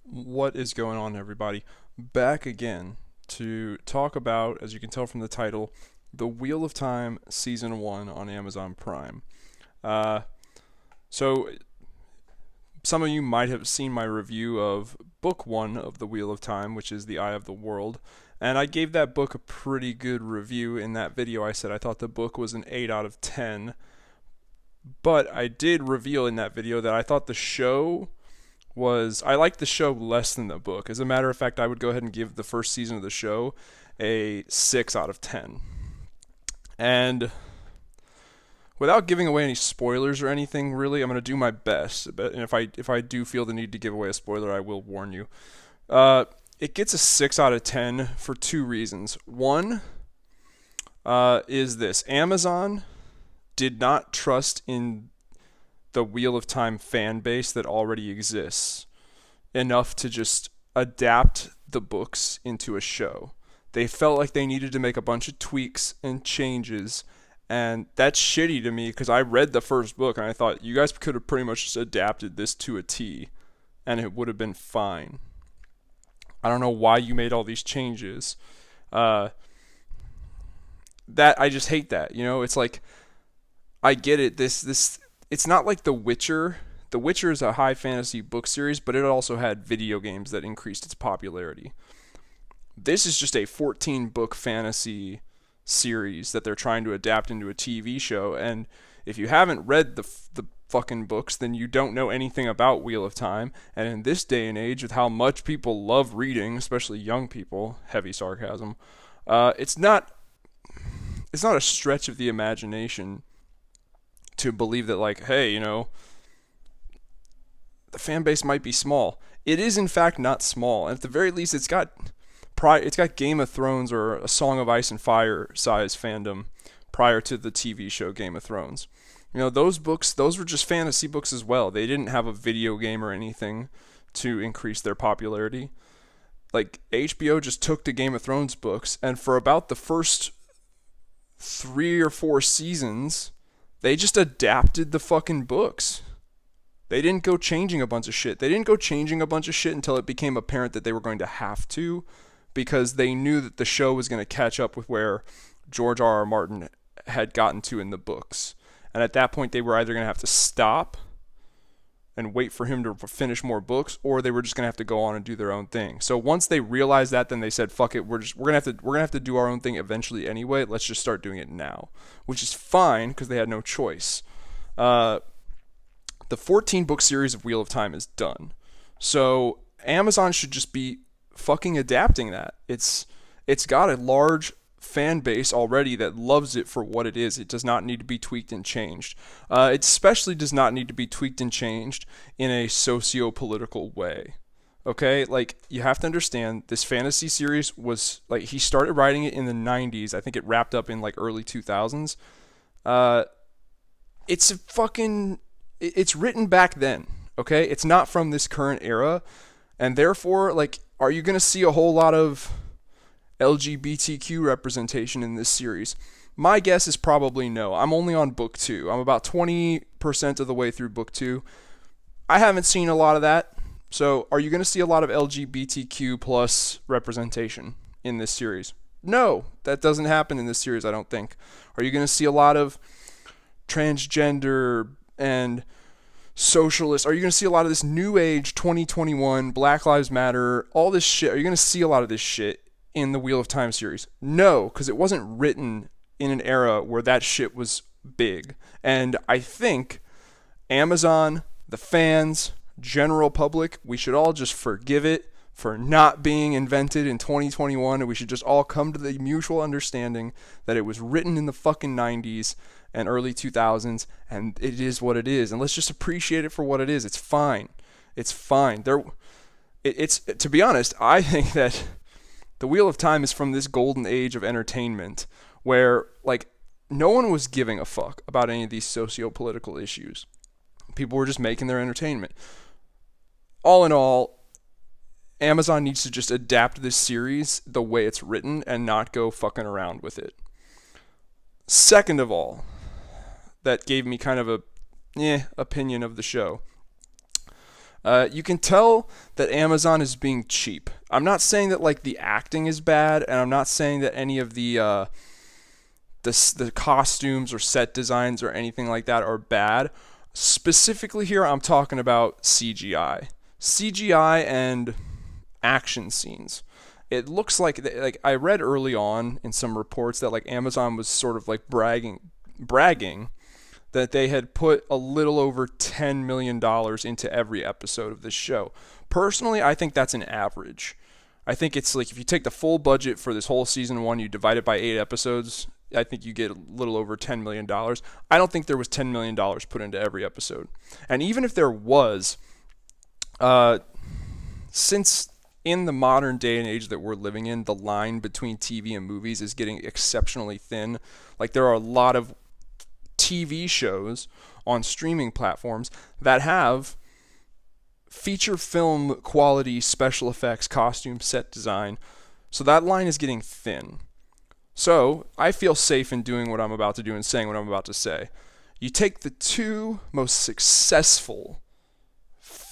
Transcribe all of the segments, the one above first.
What is going on, everybody? Back again to talk about, as you can tell from the title, The Wheel of Time Season 1 on Amazon Prime. Uh, so, some of you might have seen my review of Book 1 of The Wheel of Time, which is The Eye of the World, and I gave that book a pretty good review in that video. I said I thought the book was an 8 out of 10, but I did reveal in that video that I thought the show was I liked the show less than the book. As a matter of fact, I would go ahead and give the first season of the show a 6 out of 10. And without giving away any spoilers or anything, really, I'm going to do my best. But if I do feel the need to give away a spoiler, I will warn you. It gets a 6 out of 10 for two reasons. One is this: Amazon did not trust in the Wheel of Time fan base that already exists enough to just adapt the books into a show. They felt like they needed to make a bunch of tweaks and changes, and that's shitty to me because I read the first book and I thought you guys could have pretty much just adapted this to a T and it would have been fine. I don't know why you made all these changes. Uh, that I just hate that. It's like I get it. This it's not like The Witcher. The Witcher is a high fantasy book series, but it also had video games that increased its popularity. This is just a 14 book fantasy series that they're trying to adapt into a TV show, and if you haven't read the fucking books, then you don't know anything about Wheel of Time. And in this day and age, with how much people love reading, especially young people, heavy sarcasm, it's not a stretch of the imagination to believe that, like, hey, the fan base might be small. It is in fact not small, and at the very least, it's got Game of Thrones or a Song of Ice and Fire size fandom prior to the TV show Game of Thrones. Those books, those were just fantasy books as well. They didn't have a video game or anything to increase their popularity. Like, HBO just took the Game of Thrones books, and for about the first 3 or 4 seasons, they just adapted the fucking books. They didn't go changing a bunch of shit. They didn't go changing a bunch of shit until it became apparent that they were going to have to, because they knew that the show was going to catch up with where George R. R. Martin had gotten to in the books. And at that point, they were either going to have to stop and wait for him to finish more books, or they were just going to have to go on and do their own thing. So once they realized that, then they said, "Fuck it, we're gonna have to do our own thing eventually anyway. Let's just start doing it now," which is fine because they had no choice. Uh, the 14 book series of Wheel of Time is done, so Amazon should just be fucking adapting that. It's got a large fan base already that loves it for what it is. It does not need to be tweaked and changed. It especially does not need to be tweaked and changed in a socio-political way. Okay, like, you have to understand, this fantasy series was like, he started writing it in the 90s. I think it wrapped up in like early 2000s. Uh, it's a fucking it's written back then. Okay, it's not from this current era, and therefore, like, are you gonna see a whole lot of LGBTQ representation in this series? My guess is probably no. I'm only on book 2. I'm about 20% of the way through book 2. I haven't seen a lot of that. So, are you going to see a lot of LGBTQ plus representation in this series? No, that doesn't happen in this series, I don't think. Are you going to see a lot of transgender and socialist? Are you going to see a lot of this new age 2021 Black Lives Matter, all this shit? Are you going to see a lot of this shit in the Wheel of Time series? No, because it wasn't written in an era where that shit was big. And I think Amazon, the fans, general public, we should all just forgive it for not being invented in 2021, and we should just all come to the mutual understanding that it was written in the fucking 90s and early 2000s, and it is what it is. And let's just appreciate it for what it is. It's fine. It's fine. It's to be honest, I think that the Wheel of Time is from this golden age of entertainment where, like, no one was giving a fuck about any of these socio-political issues. People were just making their entertainment. All in all, Amazon needs to just adapt this series the way it's written and not go fucking around with it. Second of all, that gave me kind of a opinion of the show. You can tell that Amazon is being cheap. I'm not saying that like the acting is bad, and I'm not saying that any of the costumes or set designs or anything like that are bad. Specifically here, I'm talking about CGI and action scenes. It looks like I read early on in some reports that like Amazon was sort of like bragging that they had put a little over $10 million into every episode of this show. Personally, I think that's an average. I think it's like if you take the full budget for this whole season 1, you divide it by 8 episodes, I think you get a little over $10 million. I don't think there was $10 million put into every episode. And even if there was, since in the modern day and age that we're living in, the line between TV and movies is getting exceptionally thin. Like there are a lot of TV shows on streaming platforms that have feature film quality special effects, costume, set design. So that line is getting thin. So I feel safe in doing what I'm about to do and saying what I'm about to say. You take the 2 most successful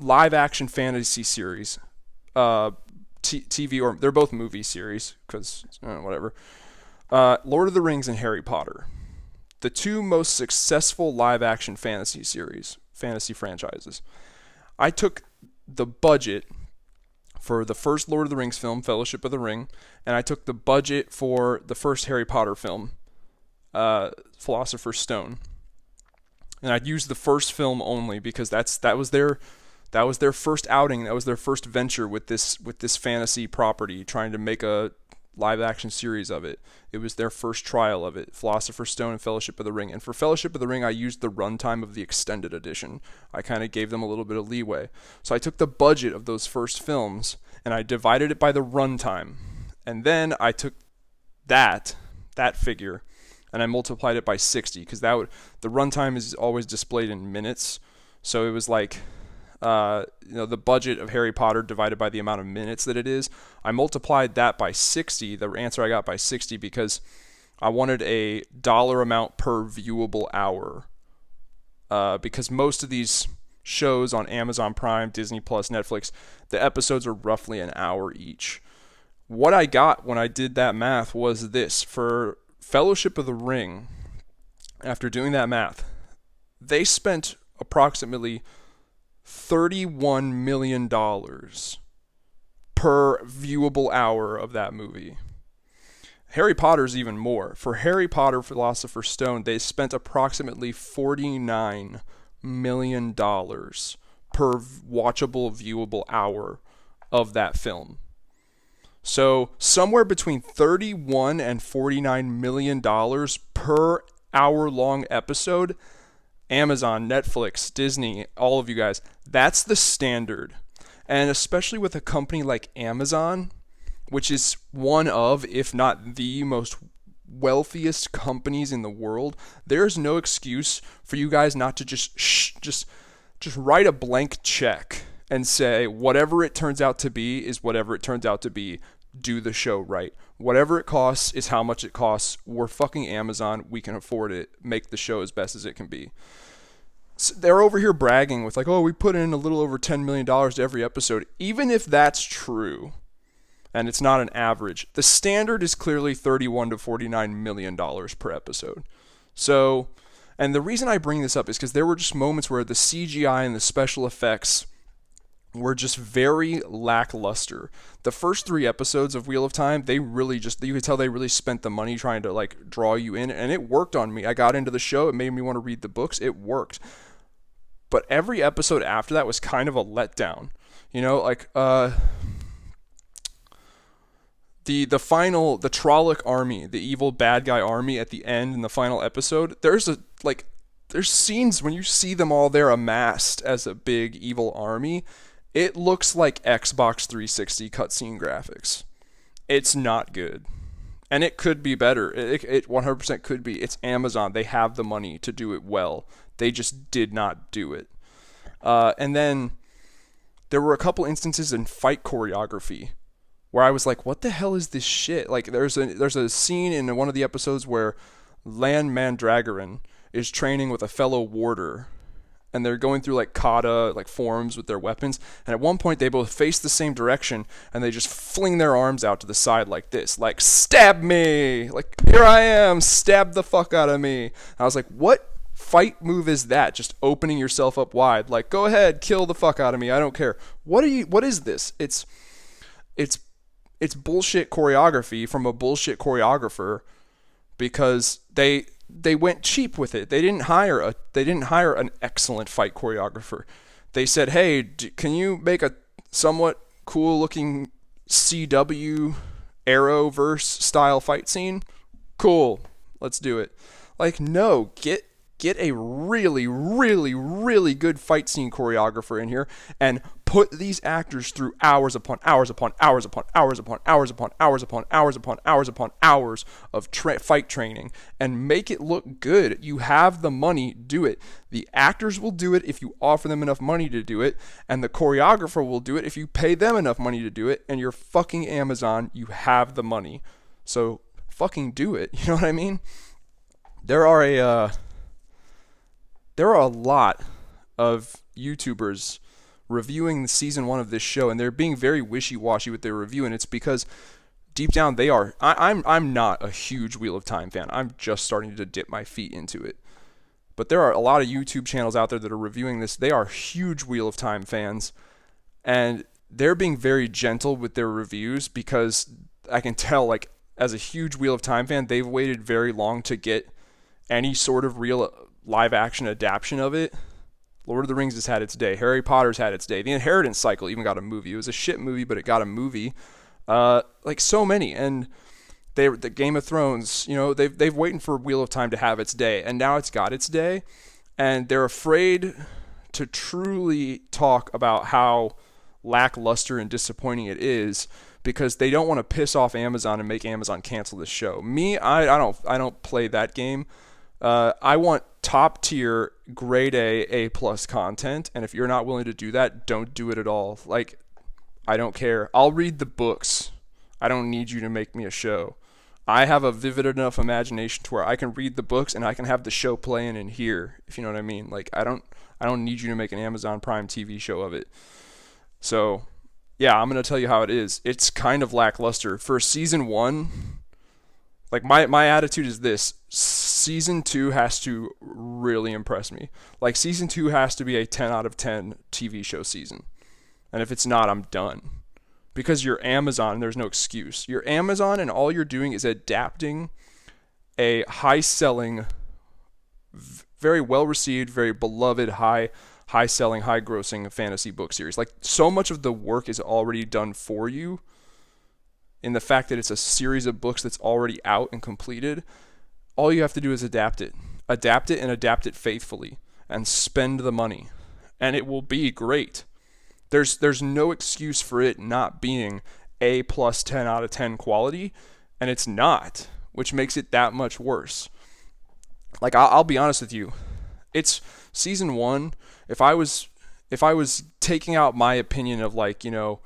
live action fantasy series, TV, or they're both movie series because whatever. Lord of the Rings and Harry Potter. The 2 most successful live action fantasy franchises. I took the budget for the first Lord of the Rings film, Fellowship of the Ring, and I took the budget for the first Harry Potter film, Philosopher's Stone. And I'd used the first film only because that was their first outing, that was their first venture with this fantasy property, trying to make a live action series of it. It was their first trial of it, Philosopher's Stone and Fellowship of the Ring. And for Fellowship of the Ring, I used the runtime of the extended edition. I kind of gave them a little bit of leeway. So I took the budget of those first films and I divided it by the runtime. And then I took that figure and I multiplied it by 60 because the runtime is always displayed in minutes. So it was like the budget of Harry Potter divided by the amount of minutes that it is. I multiplied that by 60, the answer I got by 60, because I wanted a dollar amount per viewable hour. Because most of these shows on Amazon Prime, Disney Plus, Netflix, the episodes are roughly an hour each. What I got when I did that math was this. For Fellowship of the Ring, after doing that math, they spent approximately $31 million per viewable hour of that movie. Harry Potter's even more. For Harry Potter Philosopher's Stone, they spent approximately $49 million per watchable, viewable hour of that film. So somewhere between $31 and $49 million per hour-long episode. Amazon, Netflix, Disney, all of you guys, that's the standard. And especially with a company like Amazon, which is one of, if not the most wealthiest companies in the world, there's no excuse for you guys not to just write a blank check and say whatever it turns out to be is whatever it turns out to be. Do the show right. Whatever it costs is how much it costs. We're fucking Amazon. We can afford it. Make the show as best as it can be. So they're over here bragging with like, oh, we put in a little over $10 million to every episode. Even if that's true, and it's not an average, the standard is clearly $31 to $49 million per episode. So, and the reason I bring this up is because there were just moments where the CGI and the special effects were just very lackluster. The first 3 episodes of Wheel of Time, you could tell they really spent the money trying to like draw you in, and it worked on me. I got into the show, it made me want to read the books, it worked. But every episode after that was kind of a letdown. You know, like the Trolloc army, the evil bad guy army at the end in the final episode, there's scenes when you see them all there amassed as a big evil army. It looks like Xbox 360 cutscene graphics. It's not good. And it could be better. It 100% could be. It's Amazon. They have the money to do it well. They just did not do it. And then there were a couple instances in fight choreography where I was like, what the hell is this shit? Like there's a scene in one of the episodes where Lan Mandragoran is training with a fellow warder. and they're going through like kata like forms with their weapons, and at one point they both face the same direction and they just fling their arms out to the side like this, like stab me, like here I am, stab the fuck out of me. I was like, what fight move is that? Just opening yourself up wide, like go ahead, kill the fuck out of me, I don't care. What is this? It's bullshit choreography from a bullshit choreographer, because they went cheap with it. They didn't hire an excellent fight choreographer. They said, "Hey, can you make a somewhat cool looking CW Arrowverse style fight scene?" Cool, let's do it. Like, no, get a really, really, really good fight scene choreographer in here and put these actors through hours upon hours upon hours upon hours upon hours upon hours upon hours upon hours upon hours of fight training and make it look good. You have the money, do it. The actors will do it if you offer them enough money to do it, and the choreographer will do it if you pay them enough money to do it, and you're fucking Amazon, you have the money. So fucking do it. You know what I mean? There are a lot of YouTubers reviewing the season 1 of this show, and they're being very wishy-washy with their review, and it's because deep down they are. I'm not a huge Wheel of Time fan. I'm just starting to dip my feet into it. But there are a lot of YouTube channels out there that are reviewing this. They are huge Wheel of Time fans, and they're being very gentle with their reviews, because I can tell, like, as a huge Wheel of Time fan, they've waited very long to get any sort of real live action adaptation of it. Lord of the Rings has had its day. Harry Potter's had its day. The Inheritance Cycle even got a movie. It was a shit movie, but it got a movie. Like so many. And the Game of Thrones, you know, they've waited for Wheel of Time to have its day, and now it's got its day. And they're afraid to truly talk about how lackluster and disappointing it is, because they don't want to piss off Amazon and make Amazon cancel this show. Me, I don't play that game. I want top tier, grade A plus content, and if you're not willing to do that, don't do it at all. Like, I don't care. I'll read the books. I don't need you to make me a show. I have a vivid enough imagination to where I can read the books and I can have the show playing in here, if you know what I mean. Like, I don't need you to make an Amazon Prime TV show of it. So, yeah, I'm going to tell you how it is. It's kind of lackluster. For season 1, like, my attitude is this: season 2 has to really impress me. Like, season 2 has to be a 10 out of 10 TV show season. And if it's not, I'm done. Because you're Amazon, there's no excuse. You're Amazon, and all you're doing is adapting a high-selling, very well-received, very beloved, high-selling, high-grossing fantasy book series. Like, so much of the work is already done for you, in the fact that it's a series of books that's already out and completed. All you have to do is adapt it and adapt it faithfully, and spend the money, and it will be great. There's no excuse for it not being A plus 10 out of 10 quality, and it's not, which makes it that much worse. Like, I'll be honest with you, it's season 1. If I was taking out my opinion of, like, you know,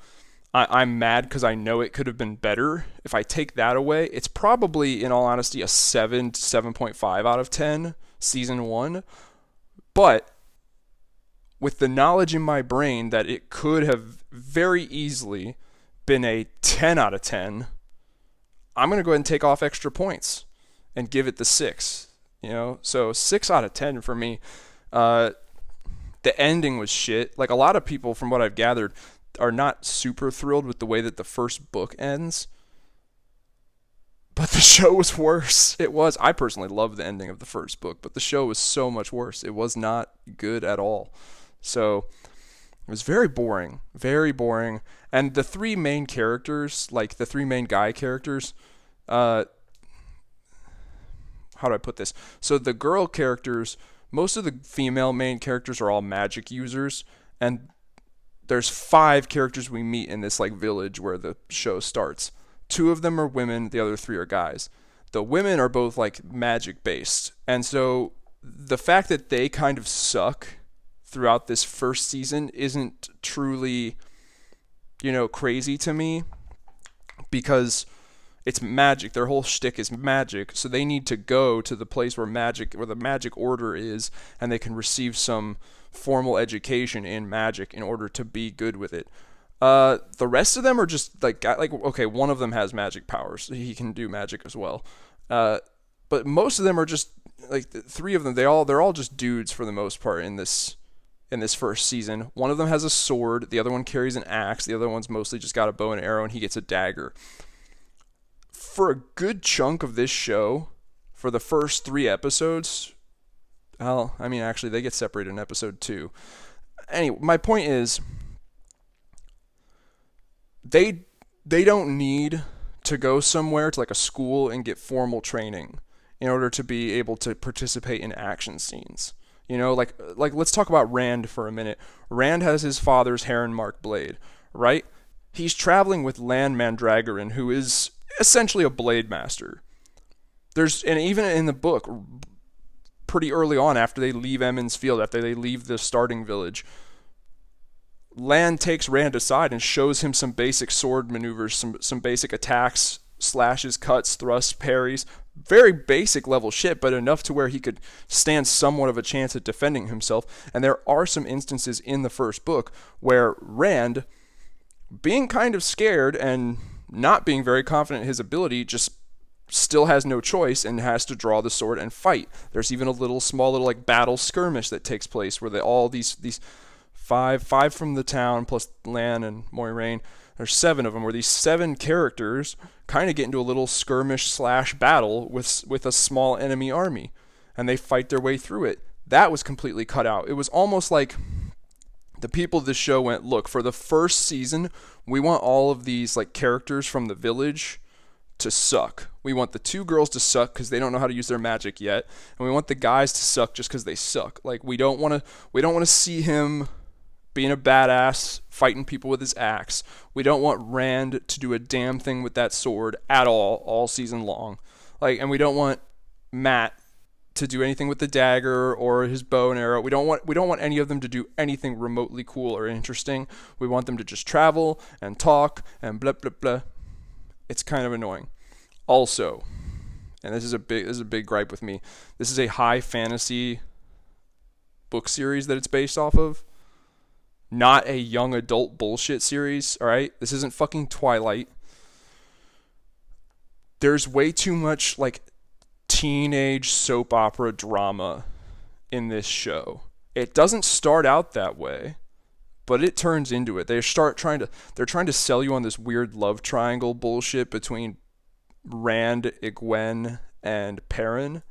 I'm mad because I know it could have been better. If I take that away, it's probably, in all honesty, a 7 to 7.5 out of 10, season 1. But with the knowledge in my brain that it could have very easily been a 10 out of 10, I'm going to go ahead and take off extra points and give it the 6. You know, so 6 out of 10 for me. The ending was shit. Like, a lot of people, from what I've gathered, are not super thrilled with the way that the first book ends, but the show was worse. It was. I personally loved the ending of the first book, but the show was so much worse. It was not good at all. So it was very boring, and the three main characters, like the three main guy characters, how do I put this? So the girl characters, most of the female main characters are all magic users, and there's 5 characters we meet in this, like, village where the show starts. 2 of them are women, the other 3 are guys. The women are both, like, magic based, and so the fact that they kind of suck throughout this first season isn't truly, you know, crazy to me, because it's magic. Their whole shtick is magic, so they need to go to the place where the magic order is, and they can receive some formal education in magic in order to be good with it. The rest of them are just like okay, one of them has magic powers. He can do magic as well. But most of them are just like three of them. They're all just dudes for the most part in this first season. One of them has a sword. The other one carries an axe. The other one's mostly just got a bow and arrow, and he gets a dagger. For a good chunk of this show, for the first 3 episodes, well, I mean, actually, they get separated in episode 2. Anyway, my point is, they don't need to go somewhere to like a school and get formal training in order to be able to participate in action scenes. You know, like let's talk about Rand for a minute. Rand has his father's Heron Mark blade, right? He's traveling with Lan Mandragoran, who is essentially a blade master. And even in the book, pretty early on after they leave Emond's Field, after they leave the starting village, Lan takes Rand aside and shows him some basic sword maneuvers, some basic attacks, slashes, cuts, thrusts, parries. Very basic level shit, but enough to where he could stand somewhat of a chance at defending himself. And there are some instances in the first book where Rand, being kind of scared and not being very confident in his ability, just still has no choice and has to draw the sword and fight. There's even a small little like battle skirmish that takes place where all these five from the town plus Lan and Moiraine, there's 7 of them, where these 7 characters kind of get into a little skirmish / battle with a small enemy army, and they fight their way through it. That was completely cut out. It was almost like the people of this show went, look, for the first season, we want all of these like characters from the village to suck. We want the 2 girls to suck because they don't know how to use their magic yet, and we want the guys to suck just because they suck. Like we don't want to see him being a badass, fighting people with his axe. We don't want Rand to do a damn thing with that sword at all season long. And we don't want Matt to do anything with the dagger or his bow and arrow. We don't want any of them to do anything remotely cool or interesting. We want them to just travel and talk and blah blah blah. It's kind of annoying. Also, and this is a big gripe with me, this is a high fantasy book series that it's based off of. Not a young adult bullshit series, alright? This isn't fucking Twilight. There's way too much, like, teenage soap opera drama in this show. It doesn't start out that way, but it turns into it. They're trying to sell you on this weird love triangle bullshit between Rand, Egwene, and Perrin.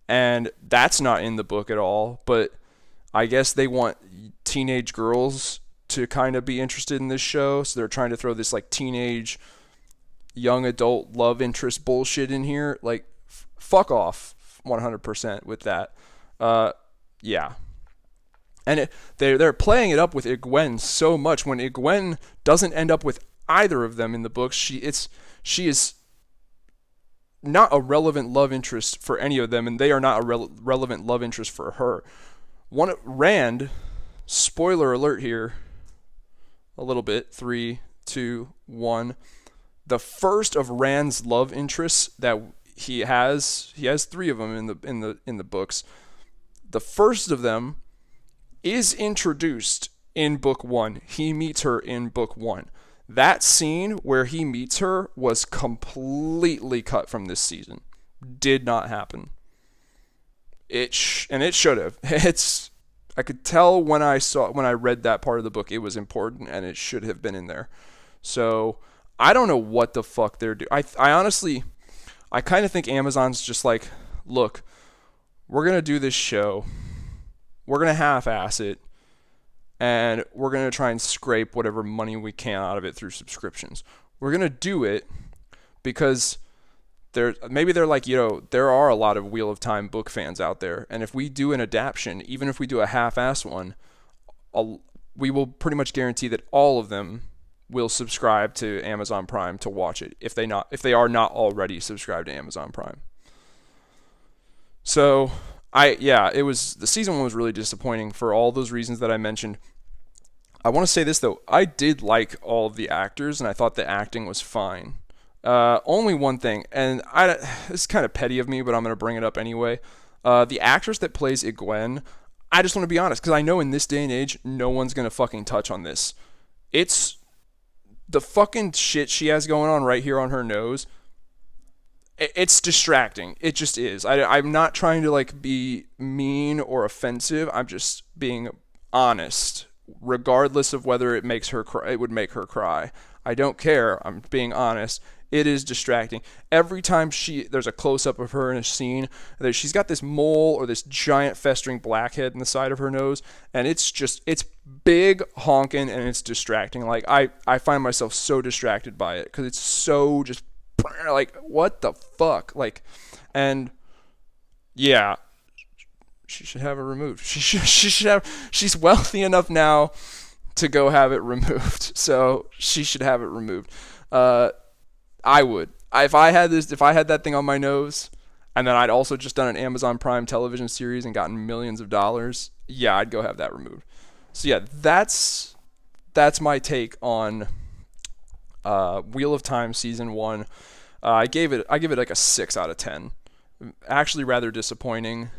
And that's not in the book at all, but I guess they want teenage girls to kind of be interested in this show, so they're trying to throw this like teenage young adult love interest bullshit in here. Like, fuck off 100% with that. Yeah. And they're playing it up with Egwene so much when Egwene doesn't end up with either of them in the books. She is not a relevant love interest for any of them, and they are not a relevant love interest for her. Rand, spoiler alert here, a little bit, 3, 2, 1. The first of Rand's love interests that he has 3 of them in the books. The first of them is introduced in book 1. He meets her in book 1. That scene where he meets her was completely cut from this season. Did not happen. It should have. I could tell when I read that part of the book, it was important and it should have been in there. So I don't know what the fuck they're doing. I honestly kind of think Amazon's just like, look, we're gonna do this show, we're gonna half-ass it, and we're gonna try and scrape whatever money we can out of it through subscriptions. We're gonna do it because maybe they're like, there are a lot of Wheel of Time book fans out there, and if we do an adaptation, even if we do a half-ass one, we will pretty much guarantee that all of them will subscribe to Amazon Prime to watch it if they are not already subscribed to Amazon Prime. So the season 1 was really disappointing for all those reasons that I mentioned. I want to say this though, I did like all of the actors and I thought the acting was fine. Only one thing, and this is kind of petty of me, but I'm gonna bring it up anyway. The actress that plays Egwene, I just want to be honest, because I know in this day and age, no one's gonna fucking touch on this. It's the fucking shit she has going on right here on her nose. It's distracting. It just is. I'm not trying to like be mean or offensive. I'm just being honest, regardless of whether it makes her cry. It would make her cry. I don't care. I'm being honest. It is distracting. Every time there's a close up of her in a scene, that she's got this mole or this giant festering blackhead in the side of her nose, and it's big, honking, and it's distracting. Like I find myself so distracted by it because it's so just like what the fuck, like, and yeah, she should have it removed. She's wealthy enough now to go have it removed, so she should have it removed. I would. If I had that thing on my nose, and then I'd also just done an Amazon Prime television series and gotten millions of dollars, yeah, I'd go have that removed. So yeah, that's my take on Wheel of Time season 1. I give it like a 6 out of 10. Actually, rather disappointing.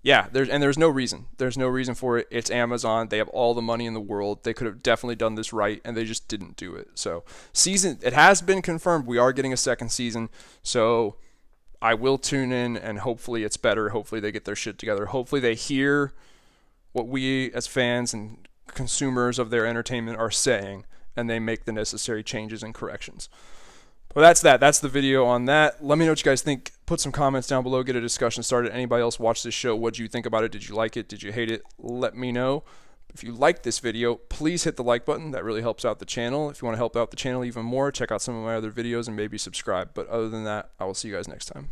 Yeah, there's no reason. There's no reason for it. It's Amazon. They have all the money in the world. They could have definitely done this right, and they just didn't do it. So it has been confirmed. We are getting a second season. So I will tune in, and hopefully it's better. Hopefully they get their shit together. Hopefully they hear what we as fans and consumers of their entertainment are saying, and they make the necessary changes and corrections. Well, that's that. That's the video on that. Let me know what you guys think. Put some comments down below. Get a discussion started. Anybody else watch this show? What did you think about it? Did you like it? Did you hate it? Let me know. If you liked this video, please hit the like button. That really helps out the channel. If you want to help out the channel even more, check out some of my other videos and maybe subscribe. But other than that, I will see you guys next time.